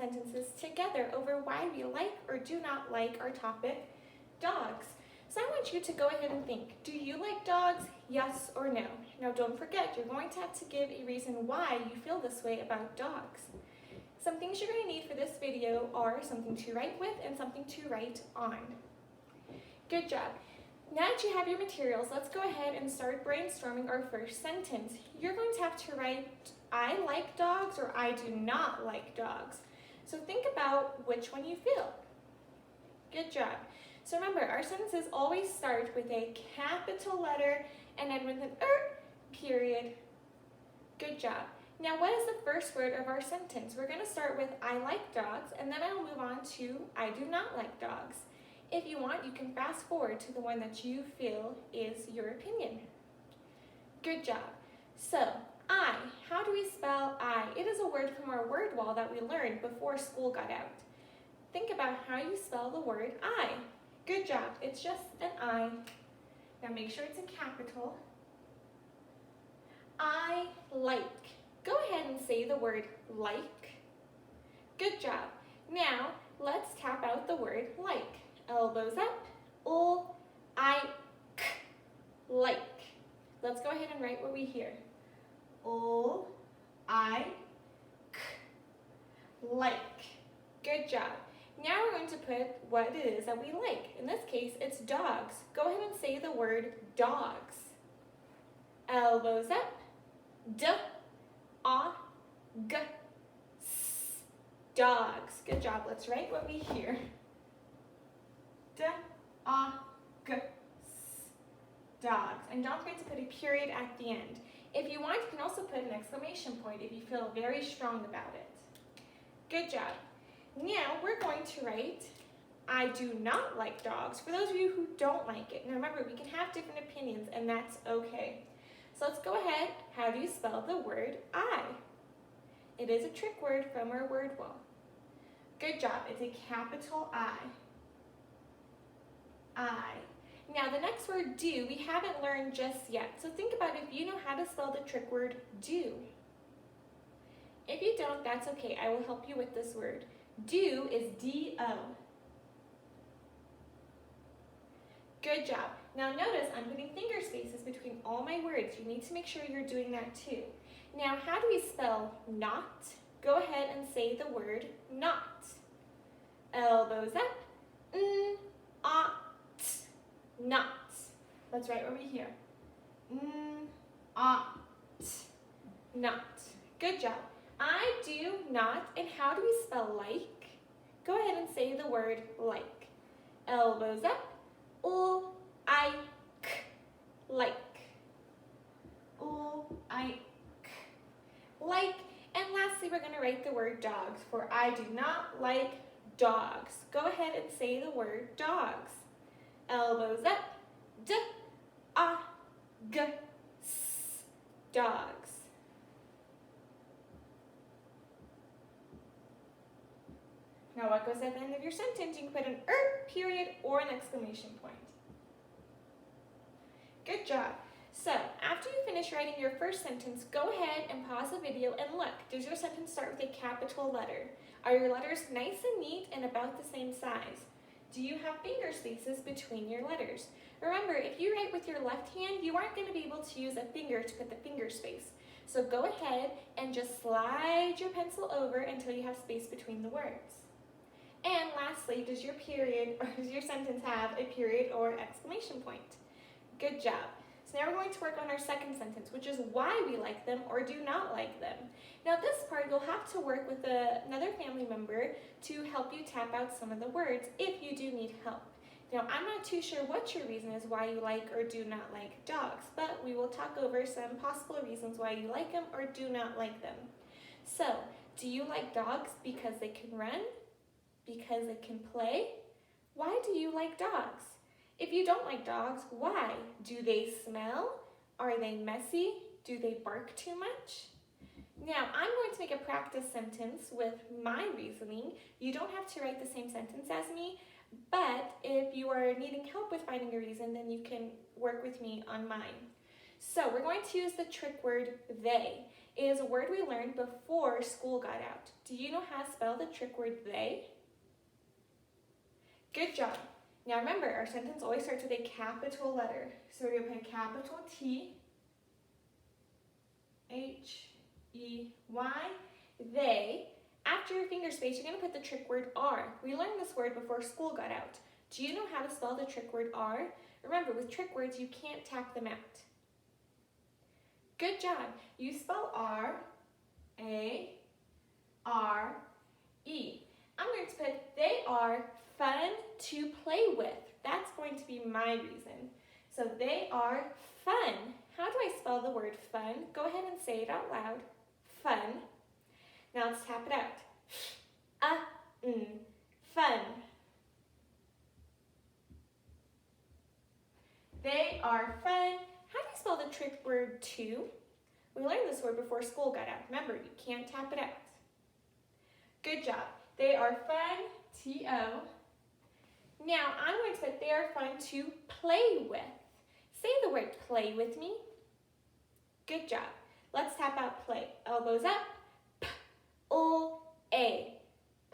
sentences together over why we like or do not like our topic, dogs. So I want you to go ahead and think, do you like dogs, yes or no? Now don't forget, you're going to have to give a reason why you feel this way about dogs. Some things you're going to need for this video are something to write with and something to write on. Good job. Now that you have your materials, let's go ahead and start brainstorming our first sentence. You're going to have to write, I like dogs or I do not like dogs. So think about which one you feel. Good job. So remember, our sentences always start with a capital letter and end with an period. Good job. Now what is the first word of our sentence? We're going to start with I like dogs, and then I'll move on to I do not like dogs. If you want, you can fast forward to the one that you feel is your opinion. Good job. So, I, how do we spell I? It is a word from our word wall that we learned before school got out. Think about how you spell the word I. Good job. It's just an I. Now make sure it's in capital. I like. Go ahead and say the word like. Good job. Now, let's tap out the word like. Elbows up. Like. Let's go ahead and write what we hear. Like. Good job. Now we're going to put what it is that we like. In this case, it's dogs. Go ahead and say the word dogs. Elbows up. Dogs. Good job. Let's write what we hear. Dogs. And don't forget to put a period at the end. If you want, you can also put an exclamation point if you feel very strong about it. Good job. Now we're going to write, I do not like dogs, for those of you who don't like it. Now remember, we can have different opinions, and that's okay. So let's go ahead. How do you spell the word I? It is a trick word from our word wall. Good job. It's a capital I. Now the next word do, we haven't learned just yet. So think about if you know how to spell the trick word do. If you don't, that's okay. I will help you with this word. Do is D-O. Good job. Now notice I'm putting finger spaces between all my words. You need to make sure you're doing that too. Now how do we spell not? Go ahead and say the word not. Elbows up. Not. Let's write what we hear. Not. Good job. I do not. And how do we spell like? Go ahead and say the word like. Elbows up. Like. Like. And lastly, we're going to write the word dogs, for I do not like dogs. Go ahead and say the word dogs. Elbows up. Dogs. Now what goes at the end of your sentence? You can put an period or an exclamation point. Good job. So after you finish writing your first sentence, go ahead and pause the video and look. Does your sentence start with a capital letter? Are your letters nice and neat and about the same size? Do you have finger spaces between your letters? Remember, if you write with your left hand, you aren't going to be able to use a finger to put the finger space. So go ahead and just slide your pencil over until you have space between the words. And lastly, does your period or does your sentence have a period or exclamation point? Good job. So now we're going to work on our second sentence, which is why we like them or do not like them. Now this part, you'll have to work with another family member to help you tap out some of the words if you do need help. Now I'm not too sure what your reason is why you like or do not like dogs, but we will talk over some possible reasons why you like them or do not like them. So, do you like dogs because they can run? Because they can play? Why do you like dogs? If you don't like dogs, why? Do they smell? Are they messy? Do they bark too much? Now, I'm going to make a practice sentence with my reasoning. You don't have to write the same sentence as me, but if you are needing help with finding a reason, then you can work with me on mine. So we're going to use the trick word they. It is a word we learned before school got out. Do you know how to spell the trick word they? Good job. Now remember, our sentence always starts with a capital letter. So we're going to put a capital T, H-E-Y, they. After your finger space, you're going to put the trick word are. We learned this word before school got out. Do you know how to spell the trick word are? Remember, with trick words, you can't tap them out. Good job. You spell R, A, R, E. I'm going to put they are fun to play with. That's going to be my reason. So they are fun. How do I spell the word fun? Go ahead and say it out loud. Fun. Now let's tap it out. Fun. They are fun. How do you spell the trick word to? We learned this word before school got out. Remember, you can't tap it out. Good job. They are fun, T-O. Now, I'm going to put they are fun to play with. Say the word play with me. Good job. Let's tap out play. Elbows up. P-O-A.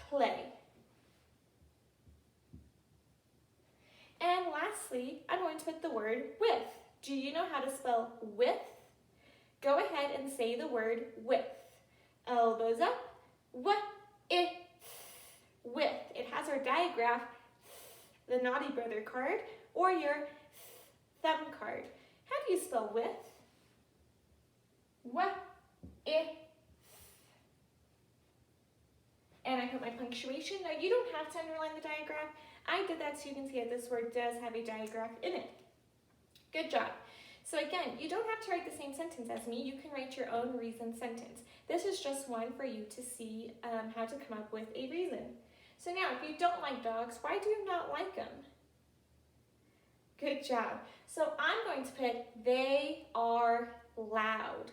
Play. And lastly, I'm going to put the word with. Do you know how to spell with? Go ahead and say the word with. Elbows up. With. It has our digraph, the Naughty Brother card, or your thumb card. How do you spell with? And I put my punctuation. Now you don't have to underline the digraph. I did that so you can see that this word does have a digraph in it. Good job. So again, you don't have to write the same sentence as me. You can write your own reason sentence. This is just one for you to see how to come up with a reason. So now, if you don't like dogs, why do you not like them? Good job. So I'm going to put they are loud.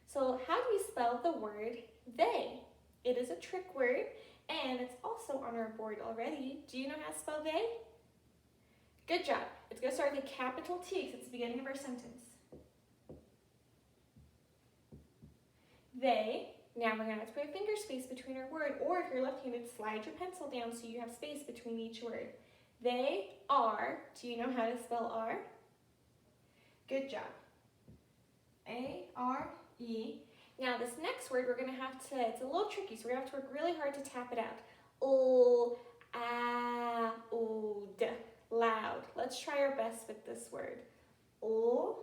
So how do you spell the word they? It is a trick word, and it's also on our board already. Do you know how to spell they? Good job. It's going to start with a capital T because it's the beginning of our sentence. They. Now we're going to have to put a finger space between our word, or if you're left-handed, slide your pencil down so you have space between each word. They are. Do you know how to spell are? Good job. A-R-E. Now this next word we're going to have to, it's a little tricky, so we're going to have to work really hard to tap it out. O-A-O-D. Loud. Let's try our best with this word. O-A-O-D.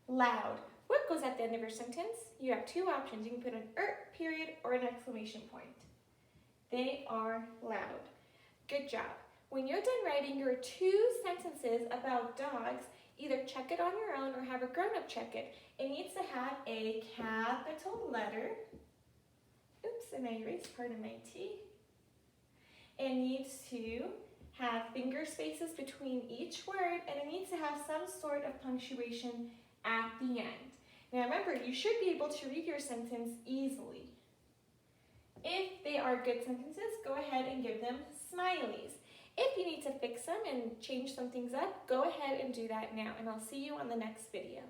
Loud. What goes at the end of your sentence? You have two options. You can put an period or an exclamation point. They are loud. Good job. When you're done writing your 2 sentences about dogs, either check it on your own or have a grown-up check it. It needs to have a capital letter. Oops, and I erased part of my T. It needs to have finger spaces between each word, and it needs to have some sort of punctuation at the end. Now remember, you should be able to read your sentence easily. If they are good sentences, go ahead and give them smileys. If you need to fix them and change some things up, go ahead and do that now, and I'll see you on the next video.